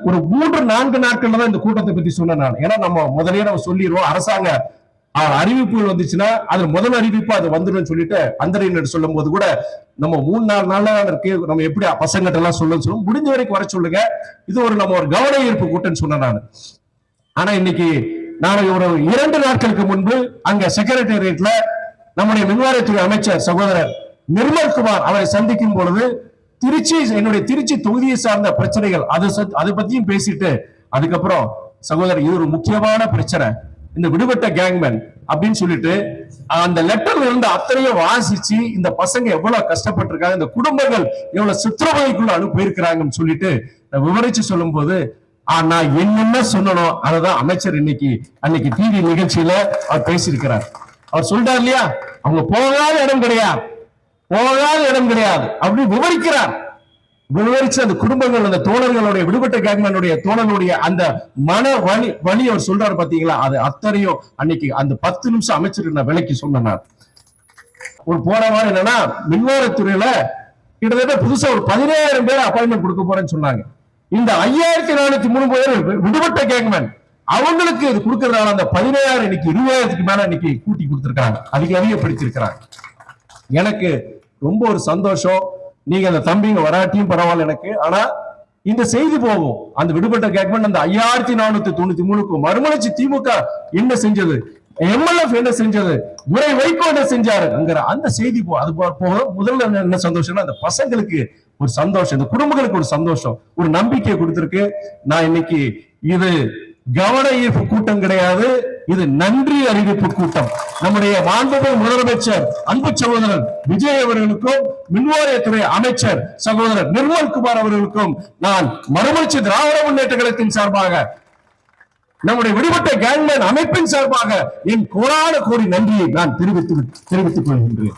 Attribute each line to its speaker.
Speaker 1: ஒரு 3-4 நாட்கள்ல தான் இந்த கூட்டத்தை பத்தி சொன்னேன் நான். ஏன்னா நம்ம முதலே நம்ம சொல்லிடுவோம், அரசாங்க அறிவிப்புகள் வந்துச்சுன்னா அது முதல் அறிவிப்பு அது வந்துடும் சொல்லிட்டு அந்தரையினர் சொல்லும் போது கூட நம்ம 3-4 நாள்ல இருக்கு, நம்ம எப்படி பசங்கிட்ட எல்லாம் சொல்லும் முடிஞ்ச வரைக்கும் வர சொல்லுங்க. இது ஒரு நம்ம ஒரு கவன ஈர்ப்பு கூட்டம்னு சொன்னேன் நான். ஆனா இன்னைக்கு நான் ஒரு 2 நாட்களுக்கு முன்பு அங்க செக்ரட்டேரியட்ல நம்முடைய மின்வாரியத்துறை அமைச்சர் சகோதரர் நிர்மல்குமார் அவரை சந்திக்கும் பொழுது என்னுடைய திருச்சி தொகுதியை சார்ந்த பிரச்சனைகள் அதை பத்தியும் பேசிட்டு, அதுக்கப்புறம் சகோதரர் இது ஒரு முக்கியமான பிரச்சனை, இந்த விடுபட்ட கேங்மேன் அப்படின்னு சொல்லிட்டு அந்த லெட்டர்ல இருந்து அத்தனையும் வாசிச்சு இந்த பசங்க எவ்வளவு கஷ்டப்பட்டிருக்காங்க, இந்த குடும்பங்கள் எவ்வளவு சித்திரவதைக்குள்ள அனுப்பியிருக்கிறாங்கன்னு சொல்லிட்டு விவரிச்சு சொல்லும் போது நான் என்னென்ன சொல்லணும் அததான் அமைச்சர் அன்னைக்கு டிவி நிகழ்ச்சியில அவர் பேசியிருக்கிறார். அவர் சொல்றார் இல்லையா, அவங்க போகாத இடம் கிடையாது அப்படி விவரிக்கிறார். விவரிச்சு அந்த குடும்பங்கள், அந்த தோழர்களுடைய விடுபட்ட கேங்மேனுடைய தோழர்களுடைய அந்த மன வலி அவர் சொல்றாரு பாத்தீங்களா, அது அத்தனையும் அன்னைக்கு அந்த 10 நிமிஷம் அமைச்சருக்கு நான் விலைக்கு சொன்னேன். ஒரு போன வாரம் என்னன்னா மின்வாரத்துறையில கிட்டத்தட்ட புதுசா ஒரு 17,000 பேர் அப்பாயின்மெண்ட் கொடுக்க போறேன்னு சொன்னாங்க. இந்த 5,403 பேர் விடுபட்ட கேங்மேன் அவங்களுக்கு இது கொடுக்கறதால அந்த 17,000 இன்னைக்கு 20,000க்கு மேல இன்னைக்கு கூட்டி கொடுத்திருக்காங்க, அதிகப்படுத்திருக்கிறாங்க. எனக்கு ரொம்ப ஒரு சந்தோஷம். நீங்க அந்த தம்பிங்க வராட்டியும் பரவாயில்ல எனக்கு, ஆனா இந்த செய்தி போகும். அந்த விடுபட்ட கேங்மேன் அந்த 5,493க்கு மறுமலர்ச்சி திமுக என்ன செஞ்சது, எம்எல்எஃப் என்ன செஞ்சது, முறை வைகோ என்ன செஞ்சாருங்கிற அந்த செய்தி அது போக முதல்ல என்ன சந்தோஷம்னா அந்த பசங்களுக்கு ஒரு சந்தோஷம், இந்த குடும்பங்களுக்கு ஒரு சந்தோஷம், ஒரு நம்பிக்கை கொடுத்திருக்கு. நான் இன்னைக்கு இது கவன ஈர்ப்பு கூட்டம் கிடையாது, இது நன்றி அறிவிப்பு கூட்டம். நம்முடைய மாண்புமிகு முதலமைச்சர் அன்பு சகோதரர் விஜய் அவர்களுக்கும் மின்வாரியத்துறை அமைச்சர் சகோதரர் நிர்மல்குமார் அவர்களுக்கும் நான் மறுமலர்ச்சி திராவிட முன்னேற்ற கழகத்தின் சார்பாக, நம்முடைய விடுபட்ட கேங்மேன் அமைப்பின் சார்பாக என் கோடான கோடி நன்றியை நான் தெரிவித்துக் கொள்கின்றேன்.